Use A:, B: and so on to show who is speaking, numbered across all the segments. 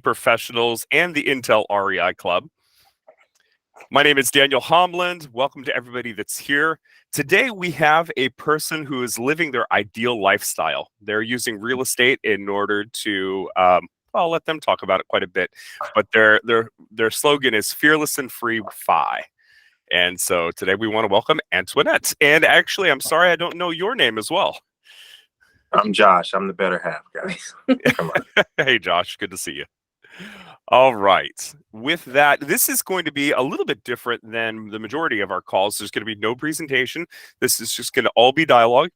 A: Professionals and the Intel REI Club. My name is Daniel Homland. Welcome to everybody that's here. Today we have a person who is living their ideal lifestyle. They're using real estate in order to, I'll let them talk about it quite a bit, but their slogan is fearless and free FI. And so today we want to welcome Antwanette. And actually, I'm sorry I don't know your name as well.
B: I'm Josh. I'm the better half, guys. Come on.
A: Hey, Josh. Good to see you. All right. With that, this is going to be a little bit different than the majority of our calls. There's going to be no presentation. This is just going to all be dialogue.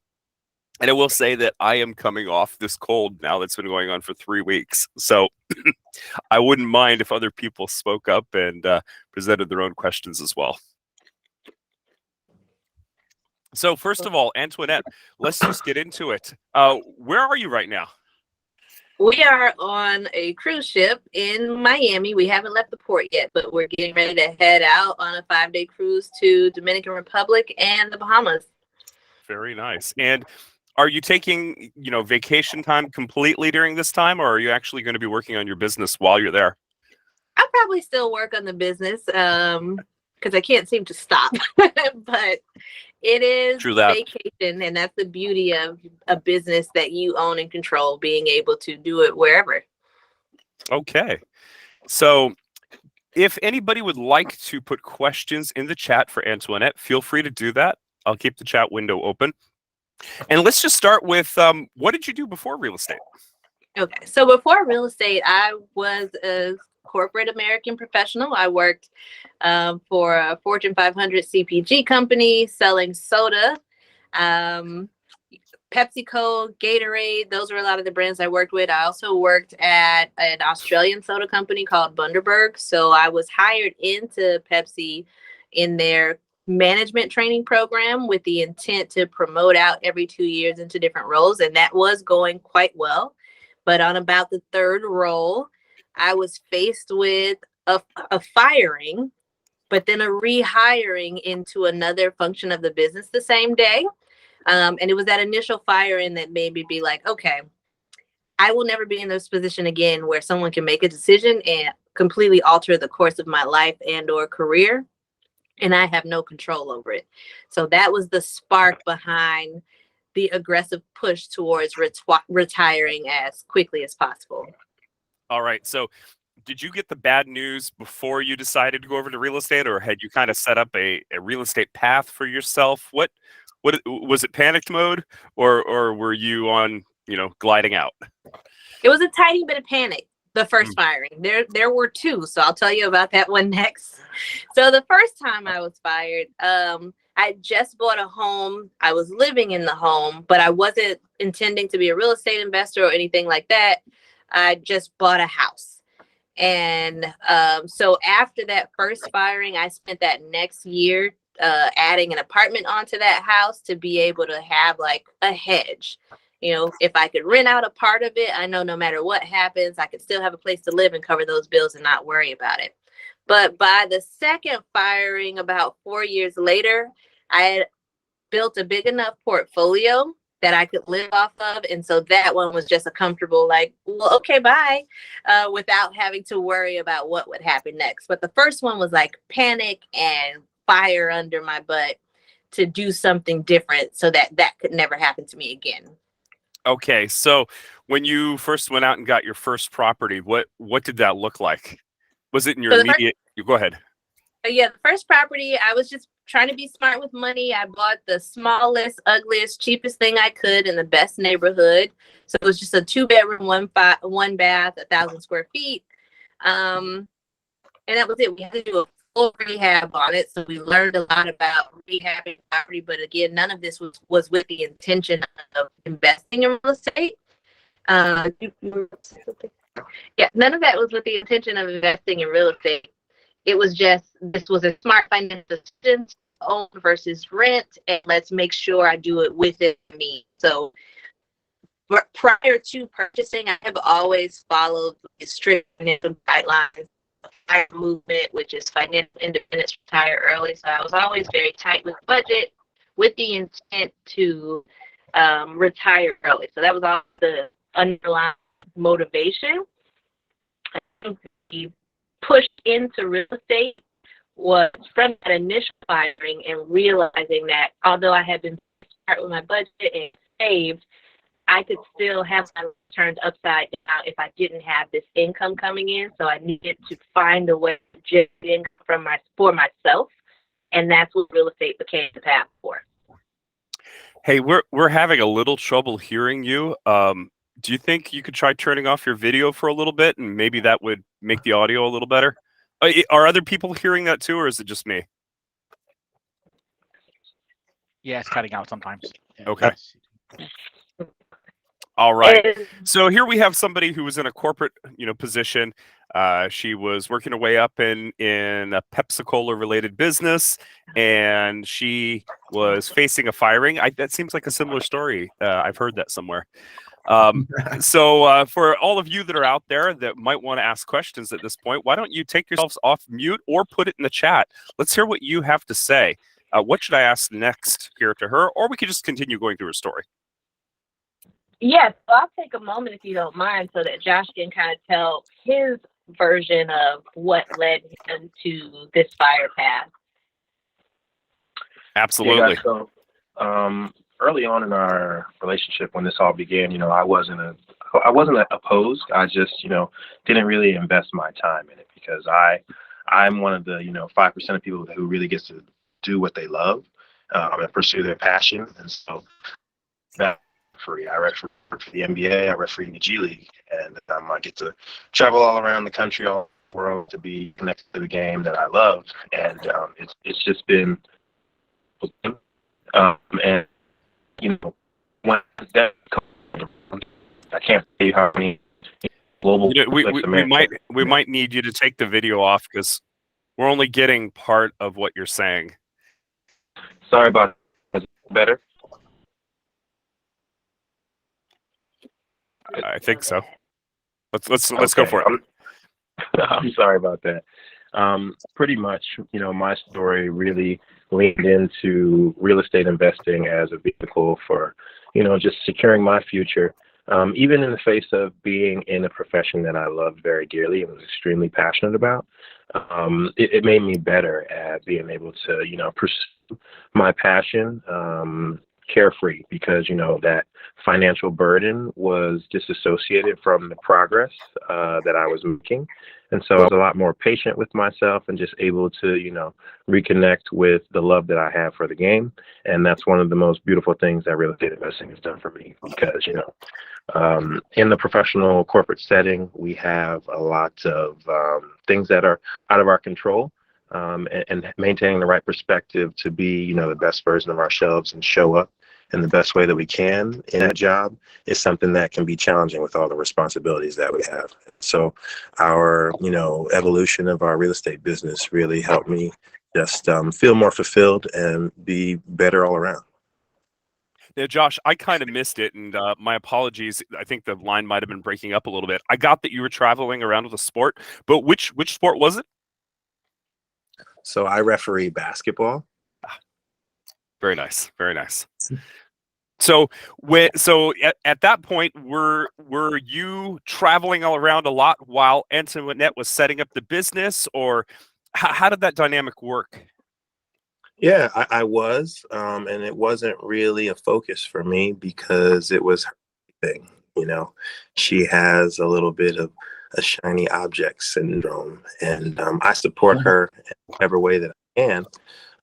A: And I will say that I am coming off this cold now that's been going on for 3 weeks. So I wouldn't mind if other people spoke up and presented their own questions as well. So first of all, Antwanette, let's just get into it. Where are you right now?
C: We are on a cruise ship in Miami. We haven't left the port yet, but we're getting ready to head out on a 5-day cruise to Dominican Republic and the Bahamas.
A: Very nice. And are you taking, vacation time completely during this time, or are you actually going to be working on your business while you're there?
C: I'll probably still work on the business because I can't seem to stop. But it is vacation, and that's the beauty of a business that you own and control, being able to do it wherever.
A: Okay. So if anybody would like to put questions in the chat for Antwanette, feel free to do that. I'll keep the chat window open. And let's just start with, what did you do before real estate?
C: Okay. So before real estate, I was a corporate American professional. I worked for a Fortune 500 CPG company selling soda, PepsiCo, Gatorade. Those were a lot of the brands I worked with. I also worked at an Australian soda company called Bundaberg. So I was hired into Pepsi in their management training program with the intent to promote out every 2 years into different roles. And that was going quite well. But on about the third role, I was faced with a firing, but then a rehiring into another function of the business the same day. And it was that initial firing that made me be like, okay, I will never be in this position again where someone can make a decision and completely alter the course of my life and or career, and I have no control over it. So that was the spark behind the aggressive push towards retiring as quickly as possible.
A: All right. So did you get the bad news before you decided to go over to real estate, or had you kind of set up a real estate path for yourself? What was it, panicked mode, or were you on, gliding out?
C: It was a tiny bit of panic. The first firing. There were two, so I'll tell you about that one next. So the first time I was fired, I just bought a home. I was living in the home, but I wasn't intending to be a real estate investor or anything like that. I just bought a house. And so after that first firing, I spent that next year adding an apartment onto that house to be able to have like a hedge. If I could rent out a part of it, I know no matter what happens, I could still have a place to live and cover those bills and not worry about it. But by the second firing, about 4 years later, I had built a big enough portfolio that I could live off of. And so that one was just a comfortable, like, well, okay, bye, without having to worry about what would happen next. But the first one was like panic and fire under my butt to do something different so that could never happen to me again.
A: Okay, so when you first went out and got your first property, what did that look like? Was it in your immediate? You go ahead.
C: Yeah, the first property, I was just trying to be smart with money. I bought the smallest, ugliest, cheapest thing I could in the best neighborhood. So it was just a 2-bedroom, one bath, 1,000 square feet, and that was it. We had to do a full rehab on it, so we learned a lot about rehabbing property. But again, none of this was with the intention of investing in real estate. Yeah, none of that was with the intention of investing in real estate. It was just, this was a smart financial decision, own versus rent, and let's make sure I do it within me. So prior to purchasing, I have always followed strict financial guidelines, FIRE movement, which is financial independence, retire early. So I was always very tight with budget, with the intent to retire early. So that was all the underlying motivation. be pushed into real estate was from that initial firing and realizing that although I had been smart with my budget and saved, I could still have my returns upside down if I didn't have this income coming in. So I needed to find a way to generate income for myself, and that's what real estate became the path for.
A: Hey, we're having a little trouble hearing you. Do you think you could try turning off your video for a little bit, and maybe that would make the audio a little better? Are other people hearing that too, or is it just me?
D: Yeah, it's cutting out sometimes. Yeah,
A: Okay. All right.
C: And
A: So here we have somebody who was in a corporate, position. She was working her way up in a Pepsi-Cola related business, and she was facing a firing. That seems like a similar story. I've heard that somewhere. So for all of you that are out there that might want to ask questions at this point, why don't you take yourselves off mute or put it in the chat? Let's hear what you have to say. What should I ask next here to her, or we could just continue going through her story?
C: yes, so I'll take a moment if you don't mind so that Josh can kind of tell his version of what led him to this fire path.
A: Absolutely.
B: Yeah, so early on in our relationship, when this all began, I wasn't opposed. I just, didn't really invest my time in it because I'm one of the 5% of people who really gets to do what they love and pursue their passion. And so that free. I referee for the NBA. I referee in the G League, and I get to travel all around the country, all the world, to be connected to the game that I love. And it's just been, and when that comes, I can't tell you how many global.
A: We might need you to take the video off because we're only getting part of what you're saying.
B: Sorry about that. Is it better?
A: I think so. Let's go for it.
B: I'm sorry about that. Pretty much, my story really leaned into real estate investing as a vehicle for, just securing my future. Even in the face of being in a profession that I loved very dearly and was extremely passionate about, it made me better at being able to, pursue my passion carefree because, that financial burden was disassociated from the progress that I was making. And so I was a lot more patient with myself and just able to, reconnect with the love that I have for the game. And that's one of the most beautiful things that real estate investing has done for me because, in the professional corporate setting, we have a lot of things that are out of our control. And maintaining the right perspective to be, the best version of ourselves and show up in the best way that we can in that job is something that can be challenging with all the responsibilities that we have. So our, evolution of our real estate business really helped me just feel more fulfilled and be better all around.
A: Yeah, Josh, I kind of missed it, and my apologies. I think the line might have been breaking up a little bit. I got that you were traveling around with a sport, but which sport was it?
B: So I referee basketball.
A: Very nice, very nice. So at that point, were you traveling all around a lot while Antwanette was setting up the business, or how did that dynamic work?
B: Yeah, I was, and it wasn't really a focus for me because it was her thing. She has a little bit of a shiny object syndrome, and I support her in whatever way that I can.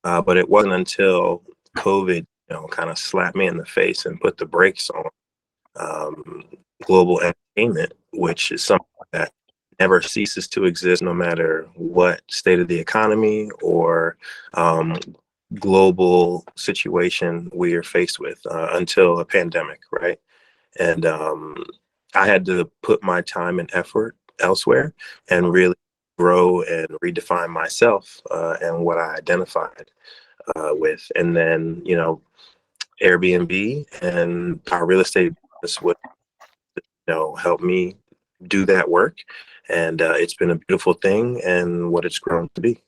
B: But it wasn't until COVID, kind of slapped me in the face and put the brakes on global entertainment, which is something that never ceases to exist no matter what state of the economy or global situation we are faced with until a pandemic, right? And I had to put my time and effort elsewhere and really grow and redefine myself and what I identified with. And then, Airbnb and our real estate business would, help me do that work. And it's been a beautiful thing and what it's grown to be.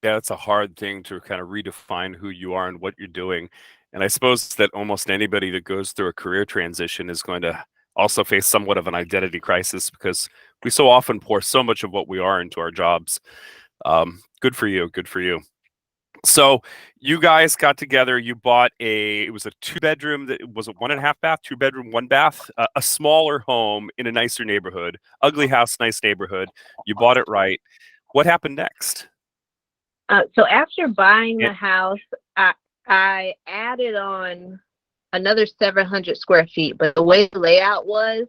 A: Yeah, it's a hard thing to kind of redefine who you are and what you're doing. And I suppose that almost anybody that goes through a career transition is going to also face somewhat of an identity crisis because We so often pour so much of what we are into our jobs. Good for you. Good for you. So you guys got together, you bought it was a 2-bedroom, that was a 1.5 bath, 2-bedroom, 1 bath, a smaller home in a nicer neighborhood, ugly house, nice neighborhood. You bought it right. What happened next?
C: So after buying the house, I added on another 700 square feet, but the way the layout was,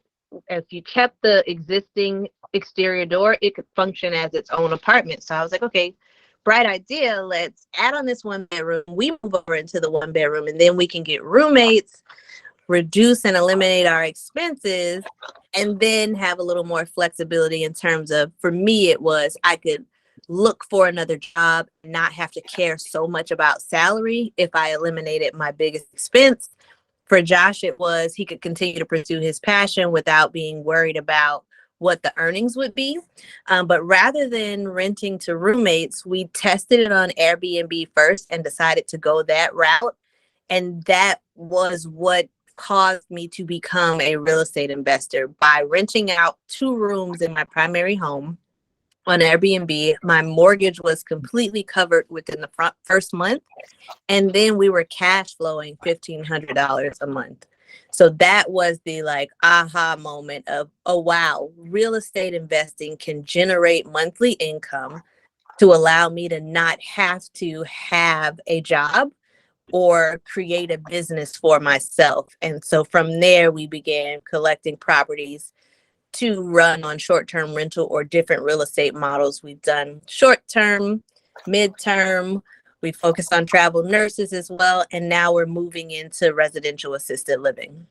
C: if you kept the existing exterior door, it could function as its own apartment. So I was like, okay, bright idea. Let's add on this 1 bedroom. We move over into the 1 bedroom, and then we can get roommates, reduce and eliminate our expenses, and then have a little more flexibility in terms of, for me, it was I could look for another job, not have to care so much about salary if I eliminated my biggest expense. For Josh, it was he could continue to pursue his passion without being worried about what the earnings would be. But rather than renting to roommates, we tested it on Airbnb first and decided to go that route. And that was what caused me to become a real estate investor by renting out 2 rooms in my primary home on Airbnb. My mortgage was completely covered within the first month. And then we were cash flowing $1,500 a month. So that was the aha moment of, oh, wow, real estate investing can generate monthly income to allow me to not have to have a job or create a business for myself. And so from there, we began collecting properties to run on short-term rental or different real estate models. We've done short-term, midterm. We focused on travel nurses as well. And now we're moving into residential assisted living.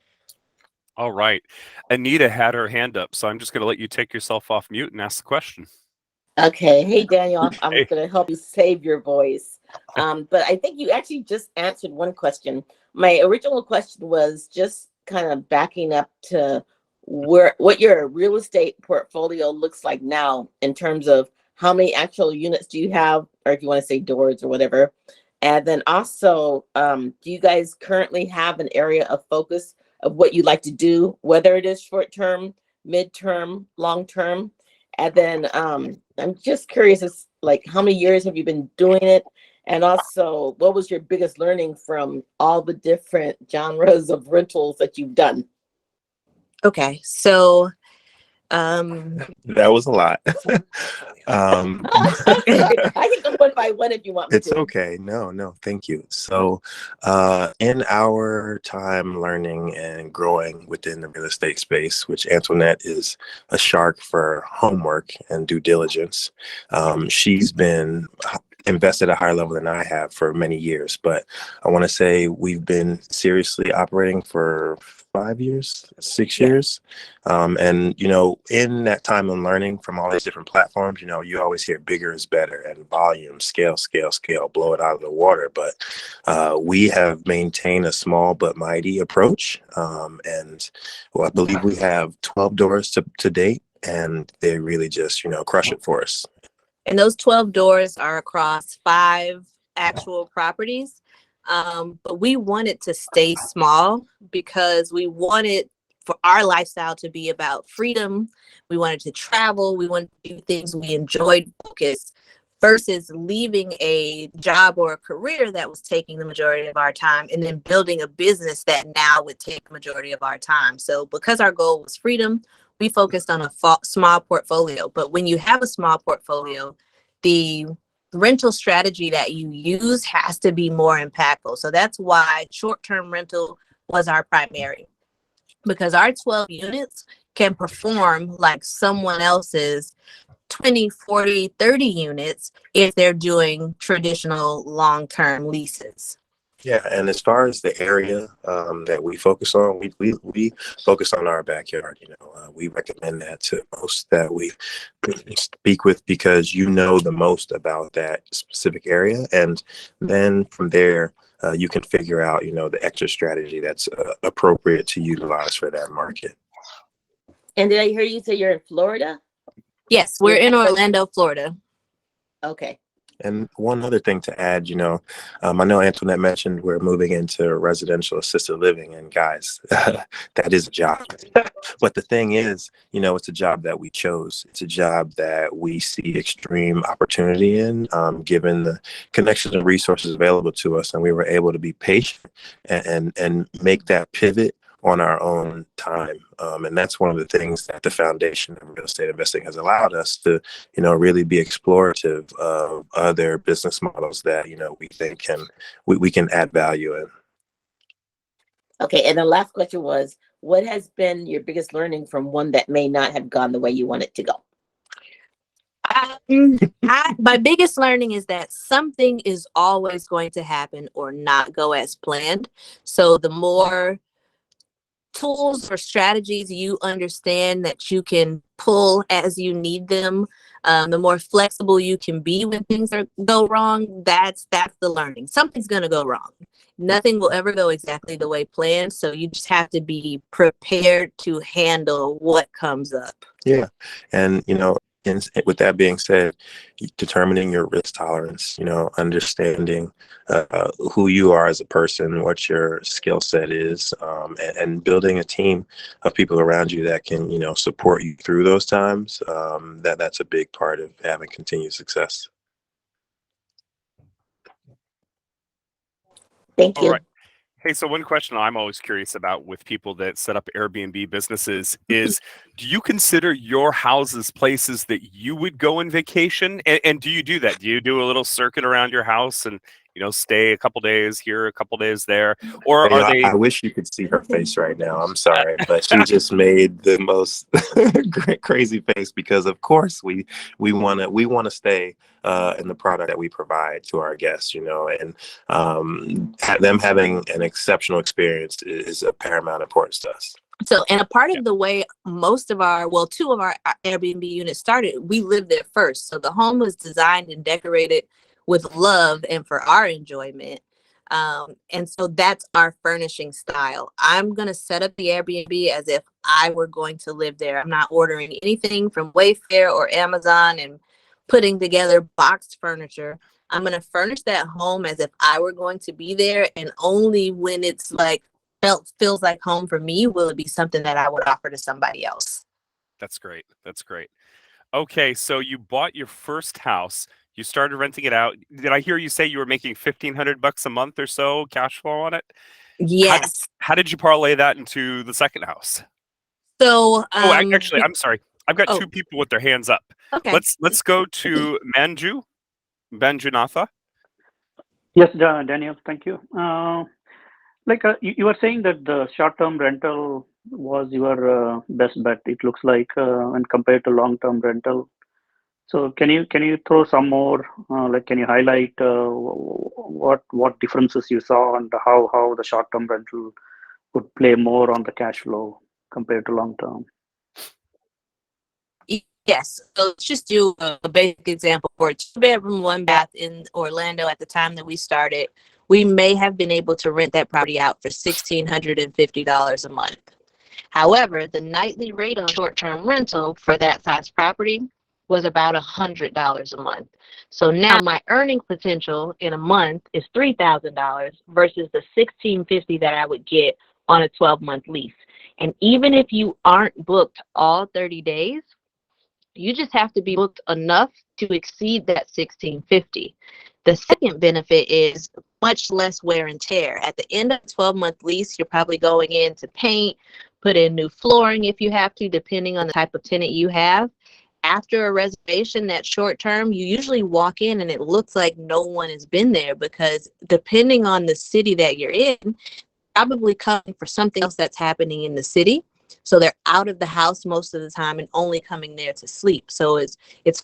A: All right. Anita had her hand up, so I'm just going to let you take yourself off mute and ask the question.
E: Okay. Hey, Daniel, I'm
A: Hey.
E: going to help you save your voice. But I think you actually just answered one question. My original question was just kind of backing up to what your real estate portfolio looks like now in terms of how many actual units do you have, or if you want to say doors or whatever. And then also, do you guys currently have an area of focus of what you'd like to do, whether it is short-term, midterm, long-term? And then I'm just curious, as like how many years have you been doing it? And also, what was your biggest learning from all the different genres of rentals that you've done?
C: Okay, so
B: That was a lot.
E: I'm sorry. I can go one by one if you want me
B: It's
E: to.
B: okay. No, thank you. So, in our time learning and growing within the real estate space, which Antoinette is a shark for homework and due diligence, she's been invested at a higher level than I have for many years. But I want to say we've been seriously operating for 5 years, 6
E: Yeah.
B: years. And, in that time and learning from all these different platforms, you always hear bigger is better and volume, scale, blow it out of the water. But we have maintained a small but mighty approach. And I believe we have 12 doors to date, and they really just, crush it for us.
C: and those 12 doors are across 5 actual properties. But we wanted to stay small because we wanted for our lifestyle to be about freedom. We wanted to travel. We wanted to do things we enjoyed, focus, versus leaving a job or a career that was taking the majority of our time and then building a business that now would take the majority of our time. So because our goal was freedom, we focused on a small portfolio. But when you have a small portfolio, the rental strategy that you use has to be more impactful. So that's why short-term rental was our primary, because our 12 units can perform like someone else's 20, 40, 30 units if they're doing traditional long-term leases.
B: Yeah, and as far as the area that we focus on, we focus on our backyard. We recommend that to most that we speak with, because the most about that specific area, and then from there you can figure out the extra strategy that's appropriate to utilize for that market.
E: And did I hear you say you're in Florida?
C: Yes, we're in Orlando, Florida.
E: Okay.
B: And one other thing to add, I know Antoinette mentioned we're moving into residential assisted living, and guys, that is a job. But the thing is, it's a job that we chose. It's a job that we see extreme opportunity in, given the connections and resources available to us, and we were able to be patient and make that pivot on our own time. And that's one of the things that the foundation of real estate investing has allowed us to, really be explorative of other business models that, we think we can add value in.
E: Okay, and the last question was, what has been your biggest learning from one that may not have gone the way you want it to go?
C: My biggest learning is that something is always going to happen or not go as planned. So the more tools or strategies you understand that you can pull as you need them, the more flexible you can be when things go wrong, that's the learning. Something's going to go wrong. Nothing will ever go exactly the way planned. So you just have to be prepared to handle what comes up.
B: Yeah. And, with that being said, determining your risk tolerance, understanding who you are as a person, what your skill set is, and building a team of people around you that can, support you through those times. That's a big part of having continued success.
E: Thank you.
A: All right. Hey, so one question I'm always curious about with people that set up Airbnb businesses is, do you consider your houses places that you would go on vacation? And do you do that? Do you do a little circuit around your house and, stay a couple days here, a couple days there? Or are they...
B: I wish you could see her face right now. I'm sorry, but she just made the most crazy face because, of course, we want to stay in the product that we provide to our guests, and them having an exceptional experience is of paramount importance to us.
C: So, and a part of the way two of our Airbnb units started, we lived there first. So the home was designed and decorated with love and for our enjoyment. And so that's our furnishing style. I'm going to set up the Airbnb as if I were going to live there. I'm not ordering anything from Wayfair or Amazon and putting together boxed furniture. I'm going to furnish that home as if I were going to be there. And only when it's feels like home for me will it be something that I would offer to somebody else.
A: That's great. That's great. Okay, so you bought your first house. You started renting it out. Did I hear you say you were making $1,500 a month or so cash flow on it?
C: Yes.
A: How did you parlay that into the second house?
C: So,
A: actually, I'm sorry. I've got two people with their hands up.
C: Okay.
A: Let's go to Manjunatha.
F: Yes, Daniel, thank you. You were saying that the short-term rental was your best bet. It looks like when compared to long-term rental. So can you throw some more? Can you highlight what differences you saw and how the short-term rental would play more on the cash flow compared to long-term?
C: Yes. So let's just do a basic example. For a 2-bedroom, 1-bath in Orlando at the time that we started, we may have been able to rent that property out for $1,650 a month. However, the nightly rate on short-term rental for that size property was about $100 a month. So now my earning potential in a month is $3,000 versus the $1,650 that I would get on a 12-month lease. And even if you aren't booked all 30 days, you just have to be booked enough to exceed that $1,650. The second benefit is much less wear and tear. At the end of a 12-month lease, you're probably going in to paint, put in new flooring if you have to, depending on the type of tenant you have. After a reservation that's short term, you usually walk in and it looks like no one has been there because depending on the city that you're in, probably coming for something else that's happening in the city. So they're out of the house most of the time and only coming there to sleep. So it's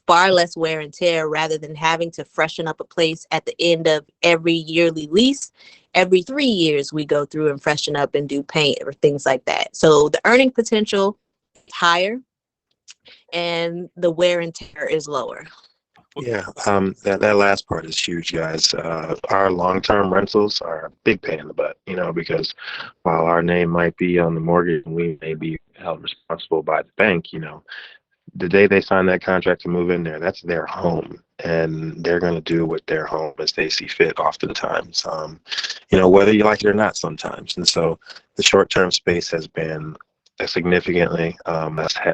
C: far less wear and tear rather than having to freshen up a place at the end of every yearly lease. Every 3 years, we go through and freshen up and do paint or things like that. So the earning potential is higher and the wear and tear is lower.
B: Yeah, that last part is huge, guys. Our long-term rentals are a big pain in the butt, because while our name might be on the mortgage and we may be held responsible by the bank, the day they sign that contract to move in there, that's their home, and they're going to do with their home as they see fit oftentimes, whether you like it or not sometimes. And so the short-term space has been a significantly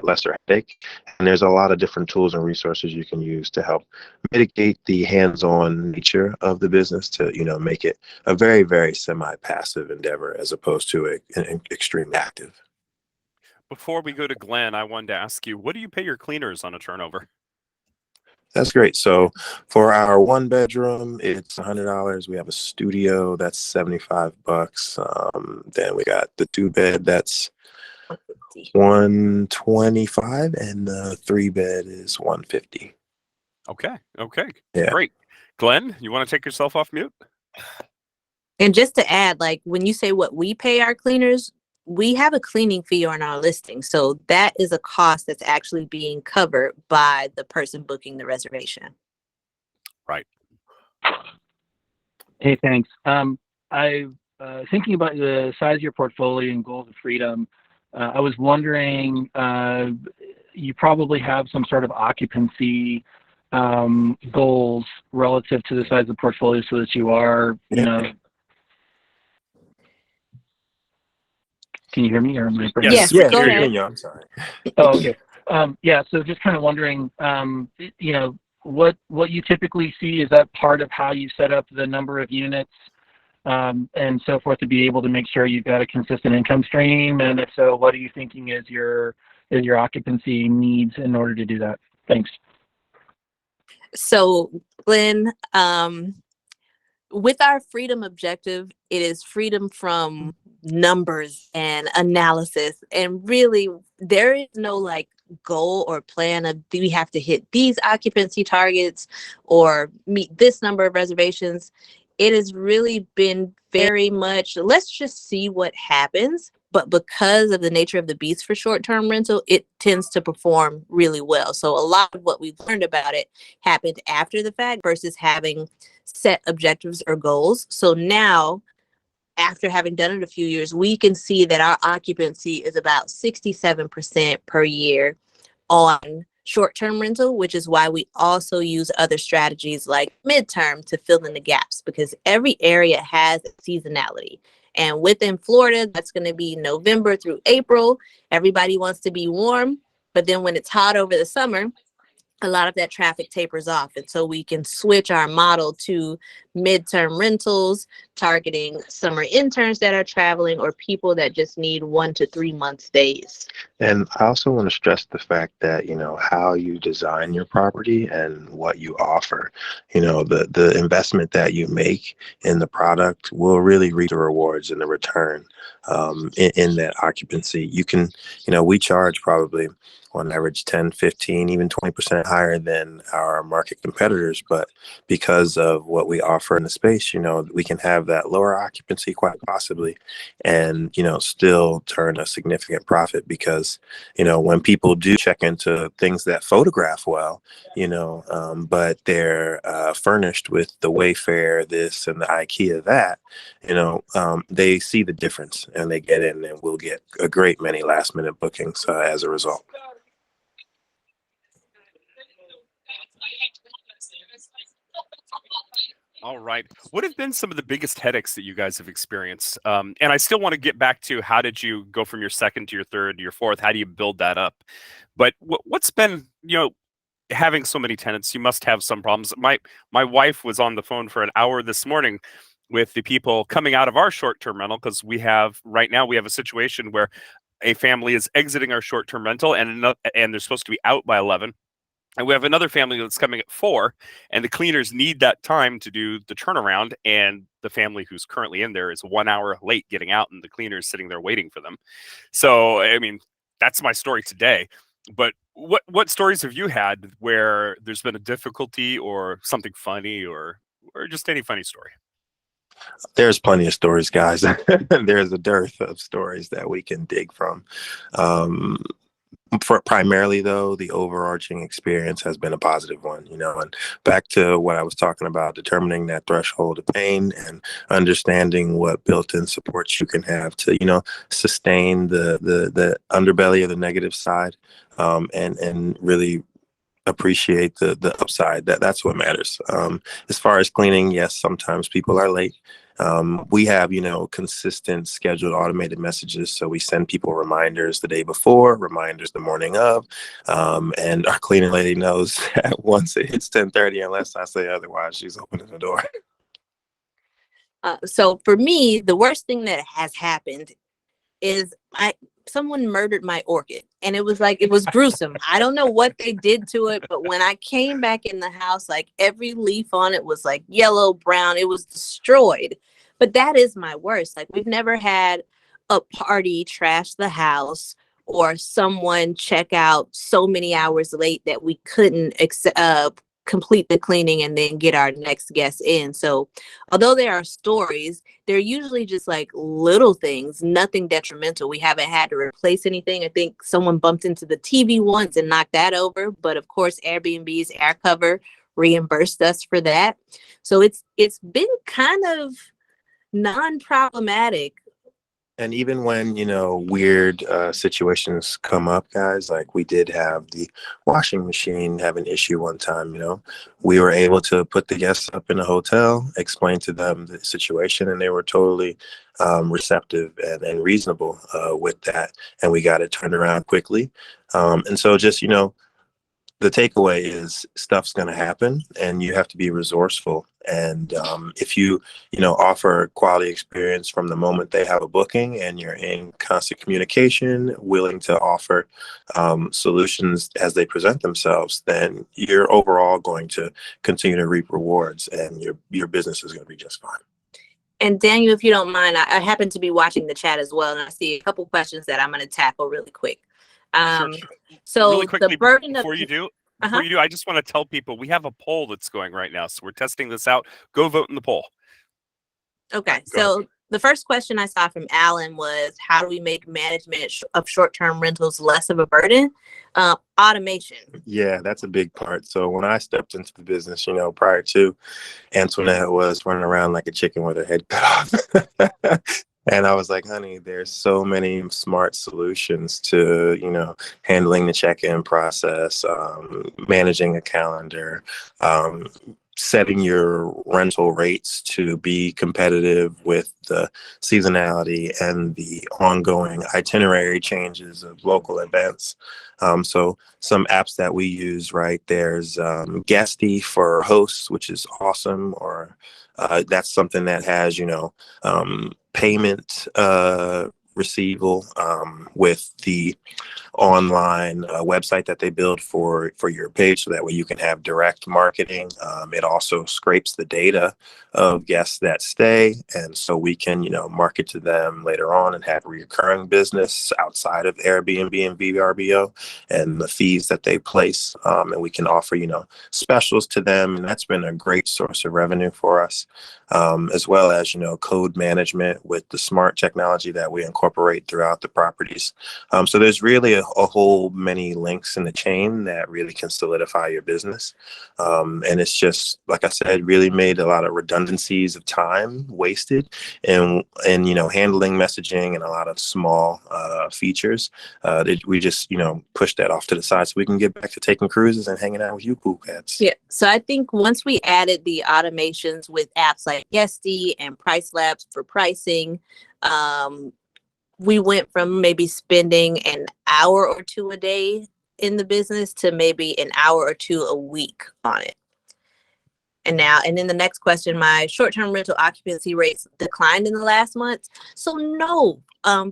B: lesser headache. And there's a lot of different tools and resources you can use to help mitigate the hands-on nature of the business to, make it a very, very semi-passive endeavor as opposed to an extreme active.
A: Before we go to Glenn, I wanted to ask you, what do you pay your cleaners on a turnover?
B: That's great. So for our 1 bedroom, it's $100. We have a studio that's $75. Then we got the 2 bed that's $125, and the 3 bed is $150.
A: Okay.
B: Yeah.
A: Great. Glenn, you want to take yourself off mute?
C: And just to add, like when you say what we pay our cleaners, we have a cleaning fee on our listing. So that is a cost that's actually being covered by the person booking the reservation.
A: Right.
G: Hey, thanks. I thinking about the size of your portfolio and goals of freedom. I was wondering, you probably have some sort of occupancy goals relative to the size of the portfolio, so that you are, Can you hear me, or am I breaking?
C: Yes,
B: Yeah,
C: go ahead.
B: continue. I'm sorry.
G: Oh, okay. Yeah, so just kind of wondering, what you typically see. Is that part of how you set up the number of units and so forth to be able to make sure you've got a consistent income stream? And if so, what are you thinking is your occupancy needs in order to do that? Thanks.
C: So, Glenn, with our freedom objective, it is freedom from numbers and analysis. And really, there is no like goal or plan of do we have to hit these occupancy targets or meet this number of reservations. It has really been very much, let's just see what happens. But because of the nature of the beast for short-term rental, it tends to perform really well. So a lot of what we've learned about it happened after the fact versus having set objectives or goals. So now, after having done it a few years, we can see that our occupancy is about 67% per year on short-term rental, which is why we also use other strategies like midterm to fill in the gaps, because every area has seasonality. And within Florida, that's going to be November through April. Everybody wants to be warm, but then when it's hot over the summer, a lot of that traffic tapers off. And so we can switch our model to midterm rentals, targeting summer interns that are traveling or people that just need 1 to 3 month stays.
B: And I also want to stress the fact that, how you design your property and what you offer, the investment that you make in the product will really reap the rewards and the return in that occupancy. You can, we charge probably on average 10, 15, even 20% higher than our market competitors. But because of what we offer in the space, we can have that lower occupancy quite possibly and, still turn a significant profit because, when people do check into things that photograph well, but they're furnished with the Wayfair this and the IKEA that, they see the difference and they get in, and we'll get a great many last minute bookings as a result.
A: All right. What have been some of the biggest headaches that you guys have experienced? And I still want to get back to how did you go from your second to your third to your fourth? How do you build that up? But what's been, having so many tenants, you must have some problems. My wife was on the phone for an hour this morning with the people coming out of our short-term rental because right now we have a situation where a family is exiting our short-term rental and they're supposed to be out by 11. And we have another family that's coming at 4, and the cleaners need that time to do the turnaround. And the family who's currently in there is 1 hour late getting out, and the cleaner is sitting there waiting for them. So, I mean, that's my story today. But what stories have you had where there's been a difficulty or something funny or just any funny story?
B: There's plenty of stories, guys. There's a dearth of stories that we can dig from. For primarily though, the overarching experience has been a positive one, and back to what I was talking about, determining that threshold of pain and understanding what built-in supports you can have to, sustain the underbelly of the negative side, and really appreciate the upside. That's what matters. As far as cleaning, yes, sometimes people are late. We have, consistent scheduled automated messages. So we send people reminders the day before, reminders the morning of, and our cleaner lady knows that once it hits 10:30, unless I say otherwise, she's opening the door.
C: So for me, the worst thing that has happened is someone murdered my orchid, and it was gruesome. I don't know what they did to it, but when I came back in the house, like every leaf on it was like yellow, brown. It was destroyed. But that is my worst. Like, we've never had a party trash the house or someone check out so many hours late that we couldn't complete the cleaning and then get our next guest in. So although there are stories, they're usually just like little things, nothing detrimental. We haven't had to replace anything. I think someone bumped into the TV once and knocked that over, but of course Airbnb's air cover reimbursed us for that. So it's been kind of non-problematic.
B: And even when, weird situations come up, guys, like we did have the washing machine have an issue one time, we were able to put the guests up in a hotel, explain to them the situation, and they were totally receptive and reasonable with that. And we got it turned around quickly. And so just, the takeaway is stuff's going to happen and you have to be resourceful. And if you, offer quality experience from the moment they have a booking and you're in constant communication, willing to offer solutions as they present themselves, then you're overall going to continue to reap rewards and your business is going to be just fine.
C: And Daniel, if you don't mind, I happen to be watching the chat as well, and I see a couple questions that I'm going to tackle really quick.
A: Sure.
C: So
A: really quickly,
C: the burden
A: before you do, I just want to tell people we have a poll that's going right now. So we're testing this out. Go vote in the poll.
C: Okay. So the first question I saw from Alan was, how do we make management of short-term rentals less of a burden? Automation.
B: Yeah, that's a big part. So when I stepped into the business, prior to, Antwanette was running around like a chicken with her head cut off. And I was like, honey, there's so many smart solutions to, handling the check-in process, managing a calendar, setting your rental rates to be competitive with the seasonality and the ongoing itinerary changes of local events. So some apps that we use, right, there's Guesty for hosts, which is awesome, or that's something that has, payment receival with the online website that they build for your page, so that way you can have direct marketing. It also scrapes the data of guests that stay, and so we can market to them later on and have recurring business outside of Airbnb and VRBO and the fees that they place, and we can offer specials to them, and that's been a great source of revenue for us, as well as code management with the smart technology that we incorporate throughout the properties. So there's really a whole many links in the chain that really can solidify your business. And it's just, like I said, really made a lot of redundancies of time wasted and handling messaging and a lot of small features. We just, push that off to the side so we can get back to taking cruises and hanging out with you cool cats.
C: Yeah. So I think once we added the automations with apps like Guesty and Price Labs for pricing, we went from maybe spending an hour or two a day in the business to maybe an hour or two a week on it. And then the next question, my short-term rental occupancy rates declined in the last month. So no,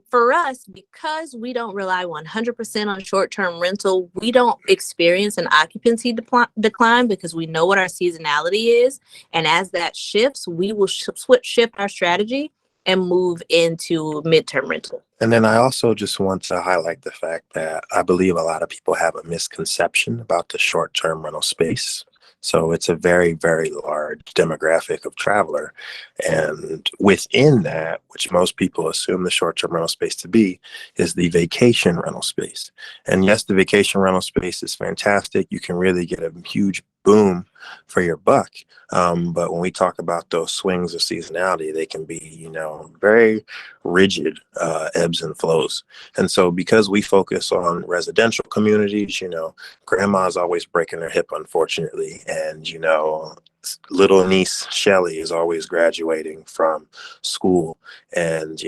C: for us, because we don't rely 100% on short-term rental, we don't experience an occupancy decline because we know what our seasonality is. And as that shifts, we will shift our strategy and move into midterm rental.
B: And then I also just want to highlight the fact that I believe a lot of people have a misconception about the short-term rental space. So it's a very, very large demographic of traveler. And within that, which most people assume the short-term rental space to be, is the vacation rental space. And yes, the vacation rental space is fantastic. You can really get a huge boom for your buck. But when we talk about those swings of seasonality, they can be, very rigid ebbs and flows. And so because we focus on residential communities, grandma's always breaking her hip, unfortunately. And, little niece Shelly is always graduating from school. And,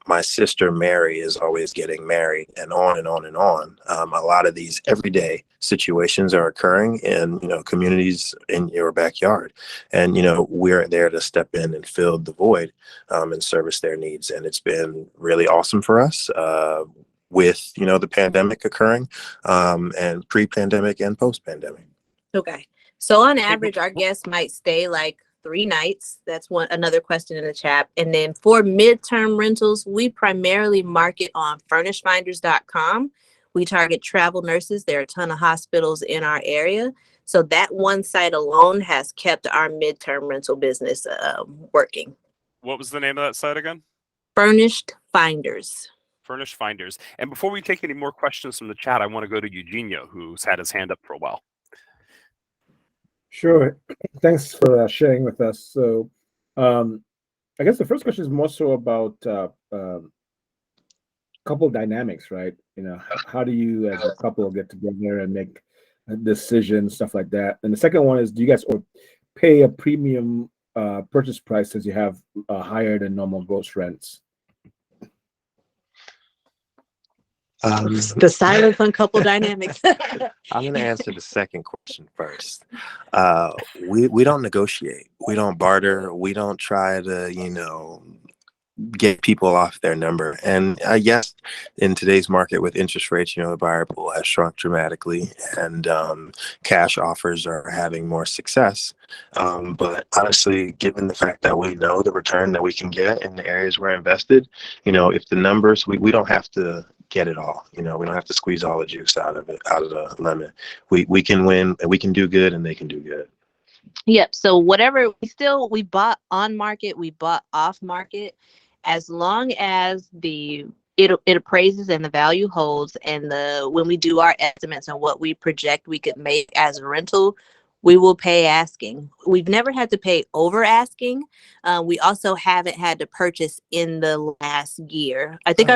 B: my sister Mary is always getting married, and on and on and on. A lot of these everyday situations are occurring in, communities in your backyard. And, we're there to step in and fill the void and service their needs. And it's been really awesome for us. With the pandemic occurring, and pre-pandemic and post-pandemic.
C: Okay. So on average, our guests might stay like 3 nights. That's another question in the chat. And then for midterm rentals, we primarily market on furnishfinders.com. We target travel nurses. There are a ton of hospitals in our area. So that one site alone has kept our midterm rental business working.
A: What was the name of that site again?
C: Furnished Finders.
A: Furnished Finders. And before we take any more questions from the chat, I want to go to Eugenio, who's had his hand up for a while.
H: Sure. Thanks for sharing with us. So I guess the first question is more so about couple dynamics, right? How do you as a couple get together and make decisions, stuff like that? And the second one is, do you guys pay a premium purchase price since you have higher than normal gross rents?
C: The silence on couple dynamics.
B: I'm going to answer the second question first. We don't negotiate. We don't barter. We don't try to, get people off their number. And yes, in today's market with interest rates, the buyer pool has shrunk dramatically, and cash offers are having more success. But honestly, given the fact that we know the return that we can get in the areas we're invested, if the numbers, we don't have to get it all. We don't have to squeeze all the juice out of the lemon. We can win, and we can do good, and they can do good.
C: Yep. So whatever we bought on market, we bought off market, as long as it appraises and the value holds, and when we do our estimates on what we project we could make as a rental, we will pay asking. We've never had to pay over asking. We also haven't had to purchase in the last year. I think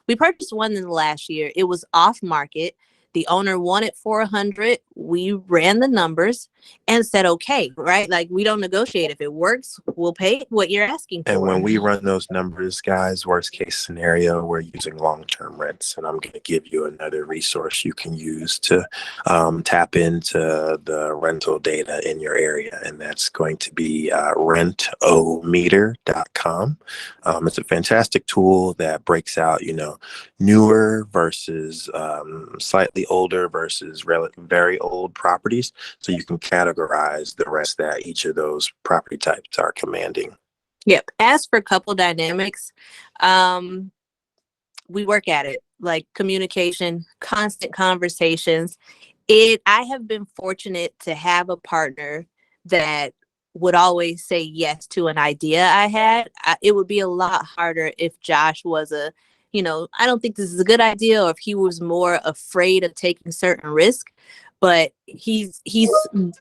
C: we purchased one in the last year. It was off market. The owner wanted 400. We ran the numbers and said, okay, right? Like, we don't negotiate. If it works, we'll pay what you're asking for.
B: And when we run those numbers, guys, worst case scenario, we're using long-term rents. And I'm going to give you another resource you can use to tap into the rental data in your area. And that's going to be rentometer.com. It's a fantastic tool that breaks out, newer versus slightly older versus very old properties, so you can categorize the rest that each of those property types are commanding.
C: Yep. As for couple dynamics, we work at it, like communication, constant conversations. I have been fortunate to have a partner that would always say yes to an idea I had. It would be a lot harder if Josh was I don't think this is a good idea, or if he was more afraid of taking certain risk. But he's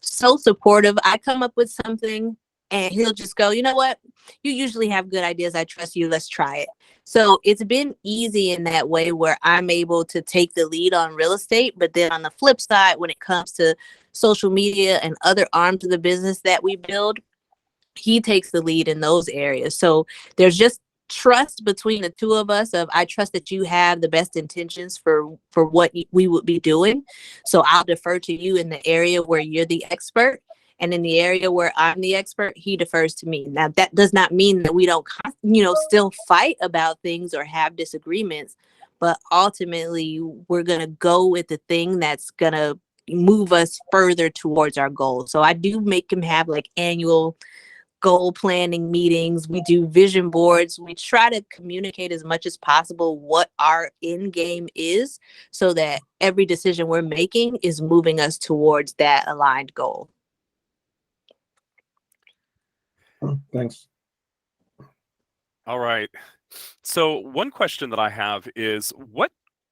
C: so supportive. I come up with something and he'll just go, you know what? You usually have good ideas. I trust you. Let's try it. So it's been easy in that way, where I'm able to take the lead on real estate. But then on the flip side, when it comes to social media and other arms of the business that we build, he takes the lead in those areas. So there's just trust between the two of us. I trust that you have the best intentions for what we would be doing. So I'll defer to you in the area where you're the expert, and in the area where I'm the expert, he defers to me. Now, that does not mean that we don't, still fight about things or have disagreements, but ultimately we're going to go with the thing that's going to move us further towards our goals. So I do make him have like annual goal planning meetings, we do vision boards. We try to communicate as much as possible what our end game is so that every decision we're making is moving us towards that aligned goal.
H: Thanks.
A: All right. So one question that I have is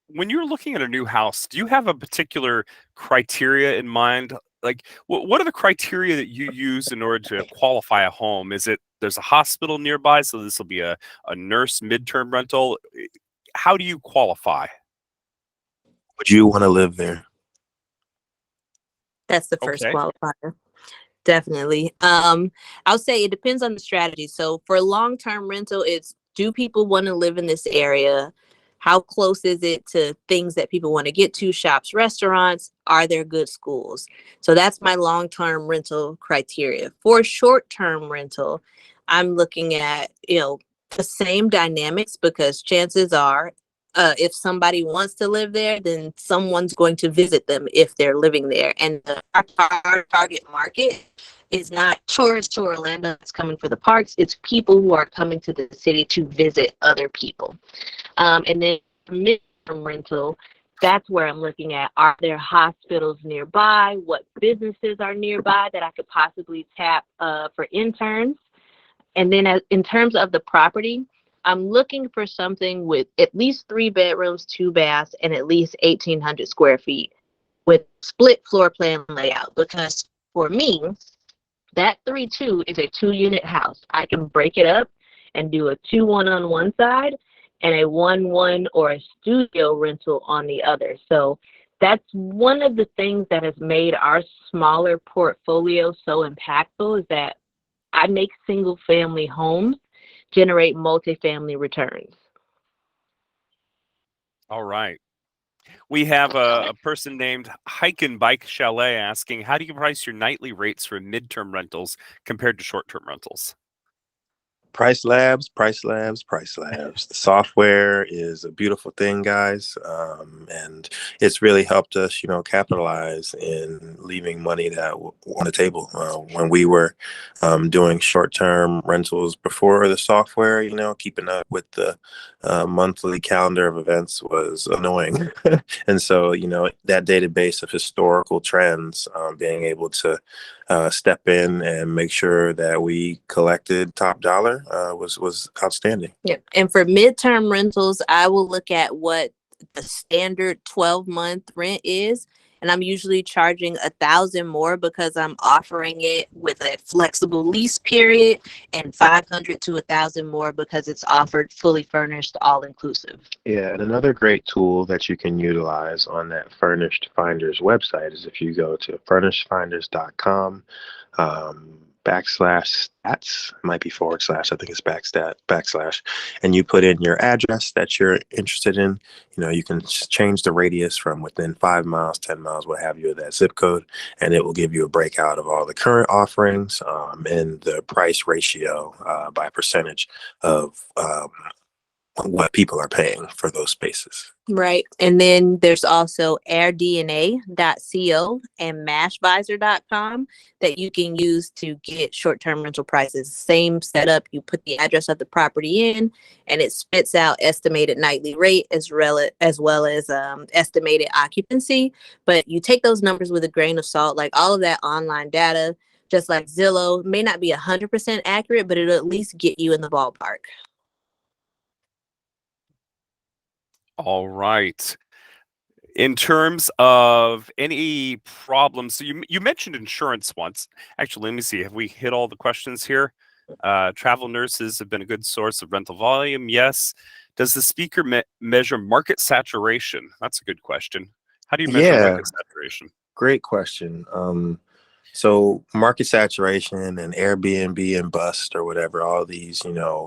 A: when you're looking at a new house, do you have a particular criteria in mind? Like what are the criteria that you use in order to qualify a home? Is it there's a hospital nearby, so this will be a nurse midterm rental? How do you qualify?
B: Would you want to live there?
C: That's the first
A: Okay.
C: qualifier. Definitely. I'll say it depends on the strategy. So for long-term rental, it's do people want to live in this area? How close is it to things that people want to get to, shops, restaurants? Are there good schools? So that's my long-term rental criteria. For short-term rental, I'm looking at, the same dynamics because chances are if somebody wants to live there, then someone's going to visit them if they're living there. And our target market is not tourists to Orlando that's coming for the parks. It's people who are coming to the city to visit other people. And then midterm rental, that's where I'm looking at. Are there hospitals nearby? What businesses are nearby that I could possibly tap for interns? And then in terms of the property, I'm looking for something with at least 3 bedrooms, 2 baths, and at least 1,800 square feet with split floor plan layout. Because for me, that 3-2 is a 2-unit house. I can break it up and do a 2-1 on one side and a 1-1 or a studio rental on the other. So that's one of the things that has made our smaller portfolio so impactful is that I make single family homes generate multifamily returns.
A: All right. We have a person named Hike and Bike Chalet asking, how do you price your nightly rates for midterm rentals compared to short-term rentals?
B: Price Labs, Price Labs, Price Labs. The software is a beautiful thing, guys, and it's really helped us, capitalize in leaving money that on the table. When we were doing short-term rentals before the software, keeping up with the monthly calendar of events was annoying, and so that database of historical trends, being able to step in and make sure that we collected top dollar was outstanding.
C: Yep. And for midterm rentals, I will look at what the standard 12-month rent is. And I'm usually charging $1,000 more because I'm offering it with a flexible lease period, and $500 to $1,000 more because it's offered fully furnished, all inclusive.
B: Yeah, and another great tool that you can utilize on that Furnished Finders website is if you go to furnishedfinders.com /stats, might be / I think it's /, and you put in your address that you're interested in. You can change the radius from within 5 miles, 10 miles, what have you, of that zip code, and it will give you a breakout of all the current offerings and the price ratio by percentage of what people are paying for those spaces.
C: Right. And then there's also airdna.co and mashvisor.com that you can use to get short-term rental prices. Same setup. You put the address of the property in and it spits out estimated nightly rate as well as estimated occupancy. But you take those numbers with a grain of salt, like all of that online data, just like Zillow, may not be 100% accurate, but it'll at least get you in the ballpark.
A: All right. In terms of any problems, so you mentioned insurance once. Actually, let me see. Have we hit all the questions here? Travel nurses have been a good source of rental volume. Yes. Does the speaker measure market saturation? That's a good question. How do you measure market saturation?
B: Great question. So market saturation and Airbnb and bust or whatever, all these,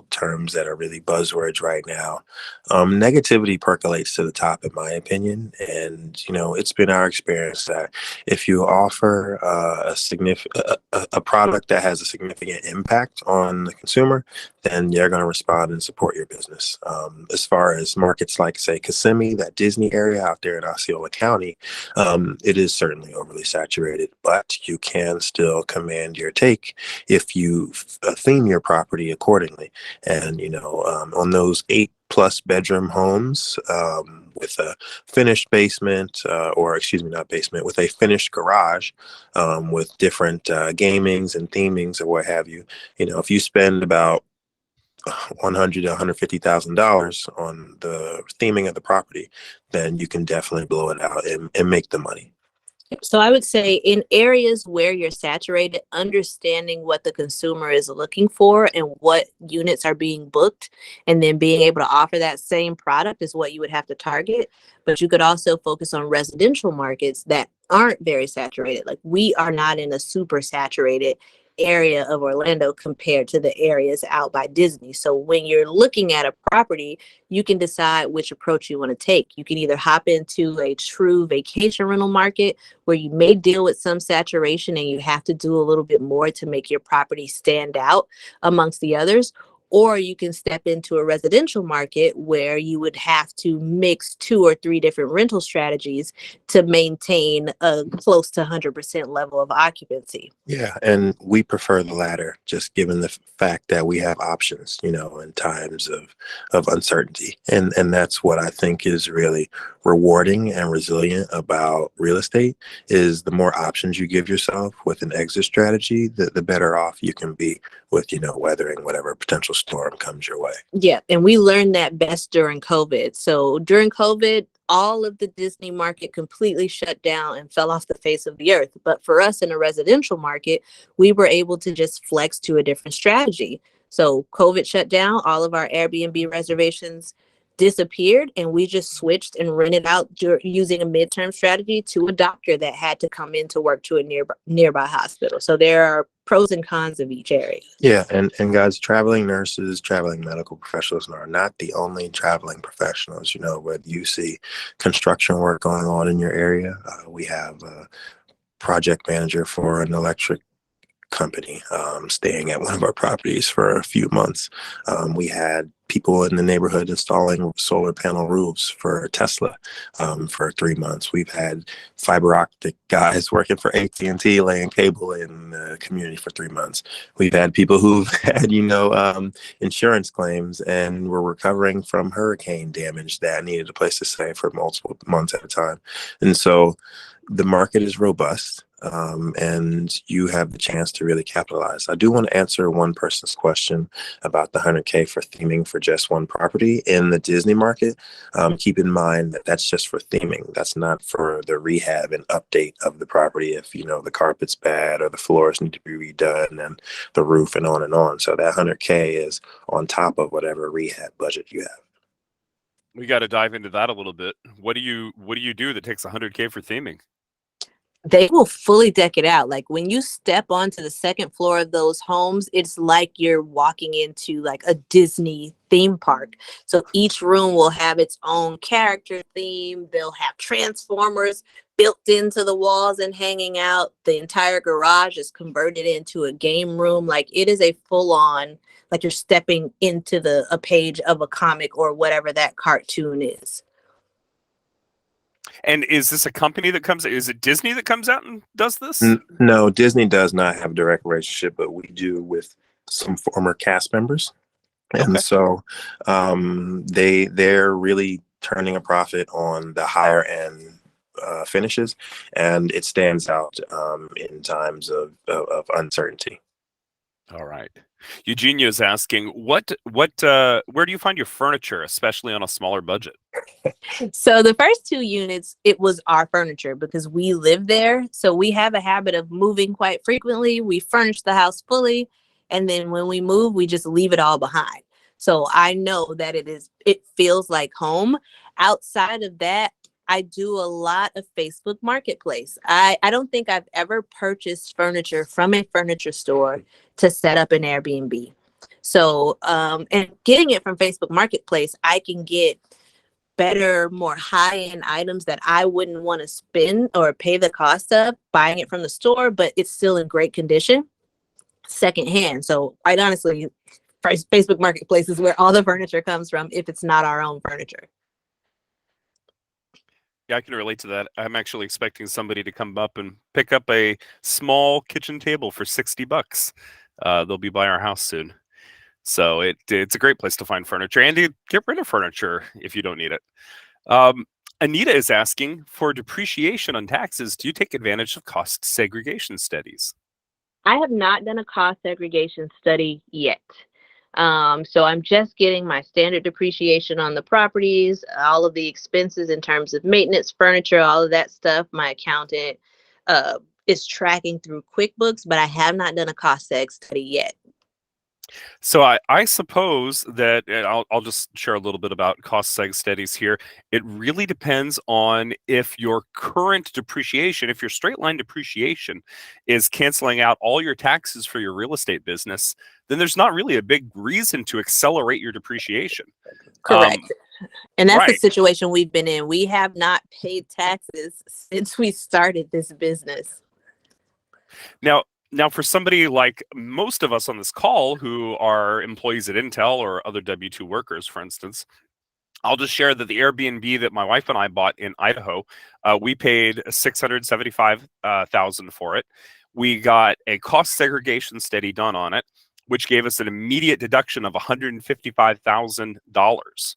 B: terms that are really buzzwords right now. Negativity percolates to the top, in my opinion. And, it's been our experience that if you offer a product that has a significant impact on the consumer, then they're going to respond and support your business. As far as markets like, say, Kissimmee, that Disney area out there in Osceola County, it is certainly overly saturated, but you can still command your take if you theme your property accordingly. And, on those 8+ bedroom homes with a finished basement, or excuse me, not basement, with a finished garage with different gamings and themings or what have you, if you spend about $100,000 to $150,000 on the theming of the property, then you can definitely blow it out and make the money.
C: So I would say in areas where you're saturated, understanding what the consumer is looking for and what units are being booked, and then being able to offer that same product is what you would have to target. But you could also focus on residential markets that aren't very saturated. Like, we are not in a super saturated area of Orlando compared to the areas out by Disney. So when you're looking at a property, you can decide which approach you want to take. You can either hop into a true vacation rental market where you may deal with some saturation and you have to do a little bit more to make your property stand out amongst the others. Or you can step into a residential market where you would have to mix 2 or 3 different rental strategies to maintain a close to 100% level of occupancy.
B: Yeah, and we prefer the latter, just given the fact that we have options, in times of uncertainty. And that's what I think is really rewarding and resilient about real estate, is the more options you give yourself with an exit strategy, the better off you can be with, weathering whatever potential storm comes your way.
C: Yeah, and we learned that best during COVID. So during COVID, all of the Disney market completely shut down and fell off the face of the earth. But for us in a residential market, we were able to just flex to a different strategy. So COVID shut down, all of our Airbnb reservations disappeared, and we just switched and rented out using a midterm strategy to a doctor that had to come in to work to a nearby hospital. So there are pros and cons of each area.
B: Yeah, and guys, traveling nurses, traveling medical professionals are not the only traveling professionals. Whether you see construction work going on in your area, we have a project manager for an electric company staying at one of our properties for a few months. We had people in the neighborhood installing solar panel roofs for Tesla for 3 months. We've had fiber optic guys working for AT&T laying cable in the community for 3 months. We've had people who've had, insurance claims and were recovering from hurricane damage that needed a place to stay for multiple months at a time. And so the market is robust. And you have the chance to really capitalize. I do want to answer one person's question about the $100K for theming for just one property in the Disney market. Keep in mind that that's just for theming. That's not for the rehab and update of the property if, the carpet's bad or the floors need to be redone and the roof and on and on. So that $100K is on top of whatever rehab budget you have.
A: We got to dive into that a little bit. What do you do that takes $100K for theming?
C: They will fully deck it out. Like, when you step onto the second floor of those homes, it's like you're walking into like a Disney theme park. So each room will have its own character theme. They'll have Transformers built into the walls and hanging out. The entire garage is converted into a game room. Like, it is a full on, like you're stepping into a page of a comic or whatever that cartoon is.
A: And is this a company that is it Disney that comes out and does this?
B: No, Disney does not have a direct relationship, but we do with some former cast members. And so they're really turning a profit on the higher end finishes, and it stands out in times of uncertainty.
A: All right. Eugenia is asking, where do you find your furniture, especially on a smaller budget?
C: So the first 2 units, it was our furniture because we live there. So we have a habit of moving quite frequently. We furnish the house fully, and then when we move, we just leave it all behind. So I know that it feels like home. Outside of that, I do a lot of Facebook Marketplace. I don't think I've ever purchased furniture from a furniture store to set up an Airbnb. So, and getting it from Facebook Marketplace, I can get better, more high-end items that I wouldn't want to spend or pay the cost of buying it from the store, but it's still in great condition, secondhand. So quite honestly, Facebook Marketplace is where all the furniture comes from if it's not our own furniture.
A: Yeah, I can relate to that. I'm actually expecting somebody to come up and pick up a small kitchen table for $60. They'll be by our house soon. So it's a great place to find furniture and to get rid of furniture if you don't need it. Anita is asking, for depreciation on taxes, do you take advantage of cost segregation studies?
C: I have not done a cost segregation study yet. So I'm just getting my standard depreciation on the properties, all of the expenses in terms of maintenance, furniture, all of that stuff. My accountant is tracking through QuickBooks, but I have not done a cost seg study yet.
A: So I suppose that, and I'll just share a little bit about cost seg studies here. It really depends on if your current depreciation, if your straight line depreciation is canceling out all your taxes for your real estate business, then there's not really a big reason to accelerate your depreciation.
C: Correct. And that's the
A: right.
C: situation we've been in. We have not paid taxes since we started this business.
A: Now, for somebody like most of us on this call who are employees at Intel or other W-2 workers, for instance, I'll just share that the Airbnb that my wife and I bought in Idaho, we paid $675,000 for it. We got a cost segregation study done on it, which gave us an immediate deduction of $155,000.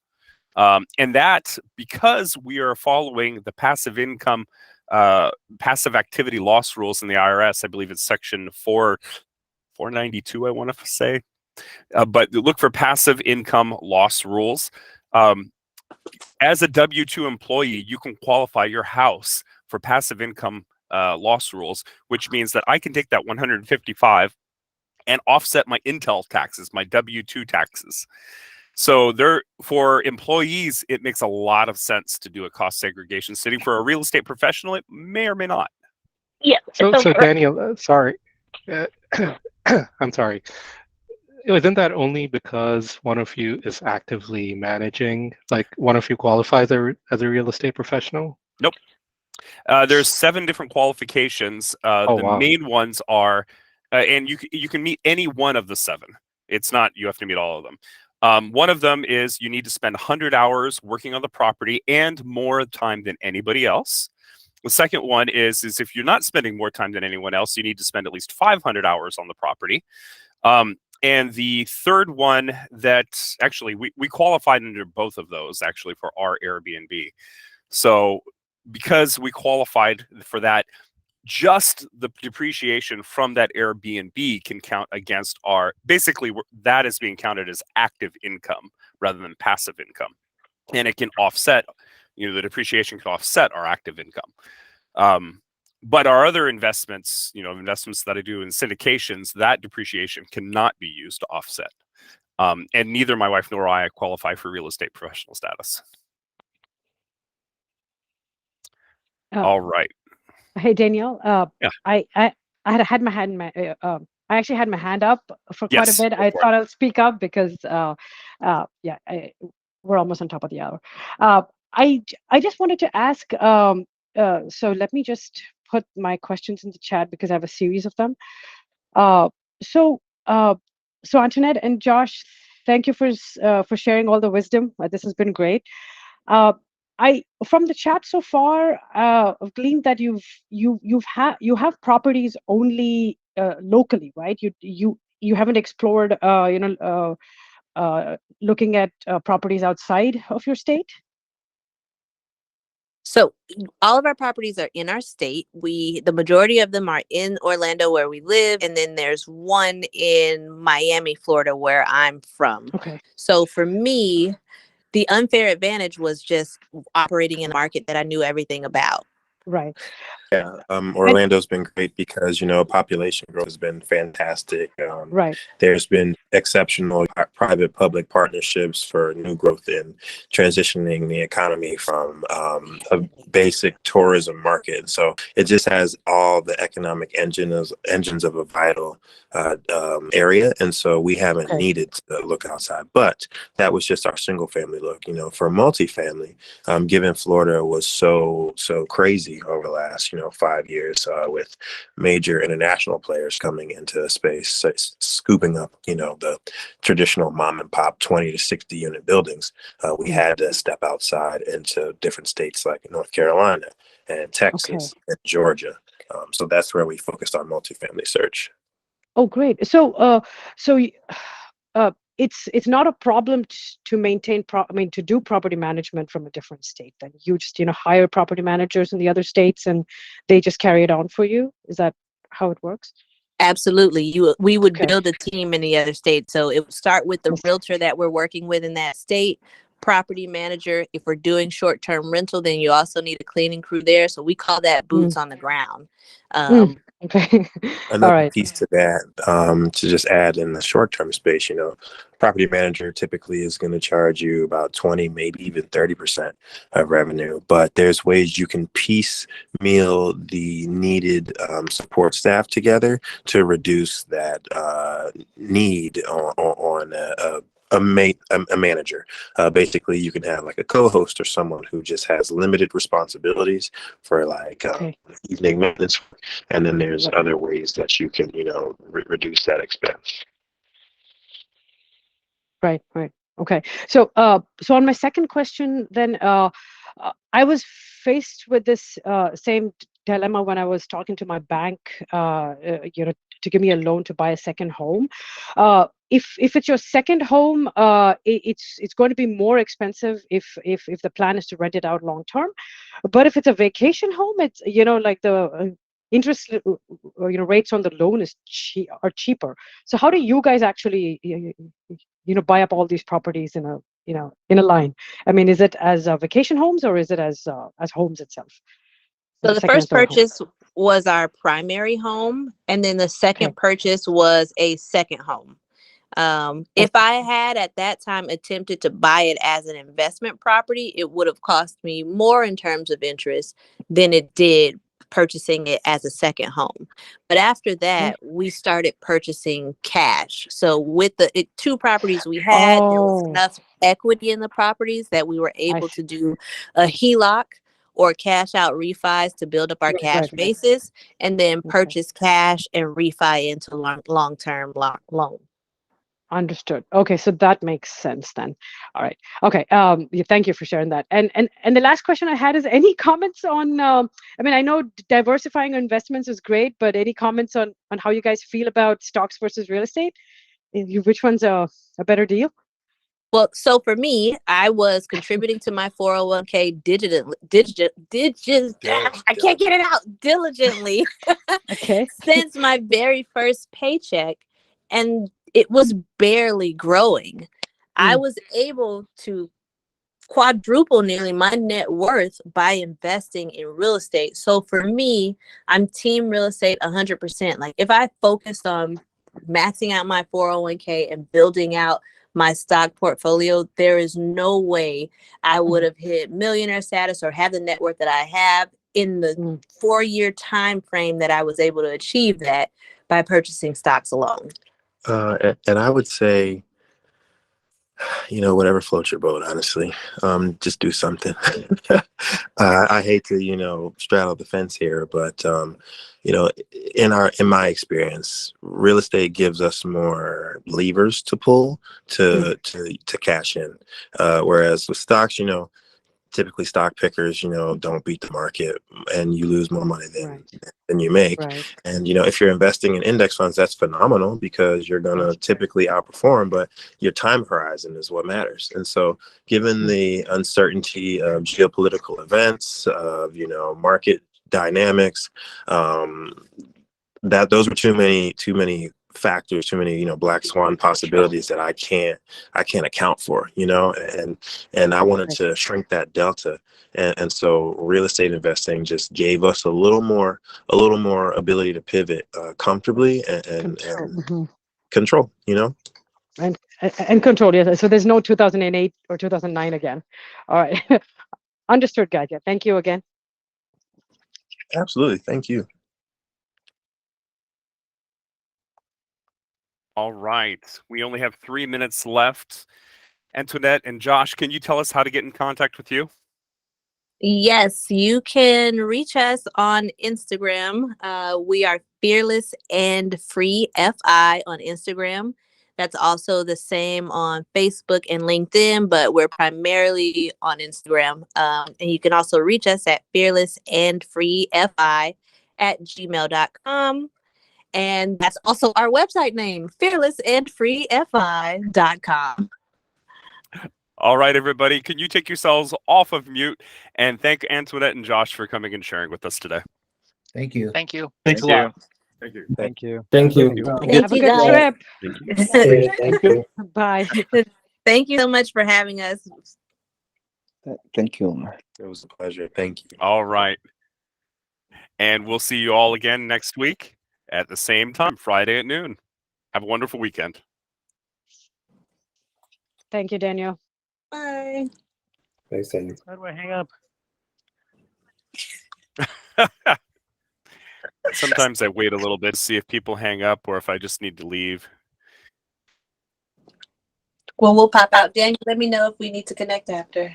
A: And that, because we are following the passive income passive activity loss rules in the IRS. I believe it's section 492, I want to say. But look for passive income loss rules. As a W-2 employee, you can qualify your house for passive income loss rules, which means that I can take that 155 and offset my Intel taxes, my W-2 taxes. So for employees, it makes a lot of sense to do a cost segregation study. For a real estate professional, it may or may not.
C: Yeah.
I: So Daniel, sorry, I'm sorry. Isn't that only because one of you is actively managing, like one of you qualifies as a real estate professional?
A: Nope. There's 7 different qualifications.
I: Wow.
A: Main ones are, and you can meet any one of the 7. It's not you have to meet all of them. One of them is you need to spend 100 hours working on the property and more time than anybody else. The second one is if you're not spending more time than anyone else, you need to spend at least 500 hours on the property. And the third one that actually we qualified under both of those actually for our Airbnb. So because we qualified for that, just the depreciation from that Airbnb can count against our, basically that is being counted as active income rather than passive income. And it can offset, the depreciation can offset our active income. But our other investments, investments that I do in syndications, that depreciation cannot be used to offset. And neither my wife nor I qualify for real estate professional status. All right.
J: Hey, Daniel.
A: Yeah.
J: I had my hand in my I actually had my hand up for quite a bit. I thought I'll speak up because we're almost on top of the hour. I just wanted to ask. So let me just put my questions in the chat because I have a series of them. So Antwanette and Josh, thank you for sharing all the wisdom. This has been great. From the chat so far, I've gleaned that you have properties only locally, right? You haven't explored looking at properties outside of your state.
C: So all of our properties are in our state. The majority of them are in Orlando where we live. And then there's one in Miami, Florida, where I'm from.
J: Okay.
C: So for me, the unfair advantage was just operating in a market that I knew everything about.
J: Right.
B: Yeah, Orlando's been great because, population growth has been fantastic.
J: Right.
B: There's been exceptional private-public partnerships for new growth in transitioning the economy from a basic tourism market. So it just has all the economic engines of a vital area. And so we haven't needed to look outside. But that was just our single-family look. For multifamily, given Florida was so crazy over the last, 5 years with major international players coming into the space, scooping up, the traditional mom and pop 20 to 60 unit buildings. We had to step outside into different states like North Carolina and Texas and Georgia. So that's where we focused on multifamily search.
J: Oh, great. So, it's not a problem to maintain to do property management from a different state. Then you just hire property managers in the other states and they just carry it on for you. Is that how it works?
C: Absolutely. We would build a team in the other state. So it would start with the realtor that we're working with in that state, property manager. If we're doing short-term rental, then you also need a cleaning crew there. So we call that boots on the ground.
J: Okay.
B: Another
J: All right.
B: piece to that, to just add in the short-term space, property manager typically is going to charge you about 20, maybe even 30% of revenue. But there's ways you can piecemeal the needed support staff together to reduce that need on a manager. Basically, you can have like a co-host or someone who just has limited responsibilities for like evening maintenance, and then there's other ways that you can reduce that expense.
J: Right. Okay. So on my second question, then I was faced with this same dilemma when I was talking to my bank, to give me a loan to buy a second home. If it's your second home, it's going to be more expensive if the plan is to rent it out long term. But if it's a vacation home, it's like the interest rates on the loan are cheaper. So how do you guys actually buy up all these properties in a line? I mean, is it as vacation homes or is it as homes itself?
C: So the first purchase was our primary home, and then the second purchase was a second home. If I had at that time attempted to buy it as an investment property, it would have cost me more in terms of interest than it did purchasing it as a second home. But after that, we started purchasing cash. So with the two properties we had, there was enough equity in the properties that we were able to do a HELOC or cash out refis to build up our cash basis, and then purchase cash and refi into long-term loan.
J: Understood. Okay, so that makes sense then. All right. Okay. Thank you for sharing that. And the last question I had is, any comments on? I mean, I know diversifying your investments is great, but any comments on how you guys feel about stocks versus real estate? Which one's a better deal?
C: Well, so for me, I was contributing to my 401k I can't get it out diligently since my very first paycheck, and it was barely growing. I was able to quadruple nearly my net worth by investing in real estate. So for me, I'm team real estate 100%. Like if I focused on maxing out my 401k and building out my stock portfolio, there is no way I would have hit millionaire status or have the net worth that I have in the 4-year time frame that I was able to achieve that by purchasing stocks alone.
B: And I would say, whatever floats your boat, honestly, just do something. I hate to, straddle the fence here, but, in my experience, real estate gives us more levers to pull to cash in. Whereas with stocks, typically stock pickers, don't beat the market and you lose more money than you make. And, if you're investing in index funds, that's phenomenal because you're going to typically outperform, but your time horizon is what matters. And so given the uncertainty of geopolitical events, of, market dynamics, that those were too many factors, too many, black swan possibilities that I can't account for, and I wanted to shrink that delta. And so real estate investing just gave us a little more ability to pivot comfortably and control,
J: And control. Yes. So there's no 2008 or 2009 again. All right. Understood, guys. Yeah. Thank you again.
B: Absolutely. Thank you.
A: All right. We only have 3 minutes left. Antwanette and Josh, can you tell us how to get in contact with you?
C: Yes, you can reach us on Instagram. We are Fearless and Free FI on Instagram. That's also the same on Facebook and LinkedIn, but we're primarily on Instagram. And you can also reach us at fearlessandfreefi@gmail.com. And that's also our website name, fearlessandfreefi.com.
A: All right, everybody, can you take yourselves off of mute and thank Antwanette and Josh for coming and sharing with us today?
K: Thank you.
D: Thank you.
G: Thanks a lot.
A: Thank you.
L: Thank you.
H: Thank you.
J: Have a good
E: guys.
J: trip.
B: Thank you.
J: Bye.
C: Thank you so much for having us.
L: Thank you.
B: It was a pleasure. Thank you.
A: All right. And we'll see you all again next week at the same time, Friday at noon. Have a wonderful weekend.
J: Thank you, Daniel.
C: Bye.
B: Thanks, Daniel.
G: How do I hang up?
A: Sometimes I wait a little bit to see if people hang up or if I just need to leave.
C: Well, we'll pop out. Daniel, let me know if we need to connect after.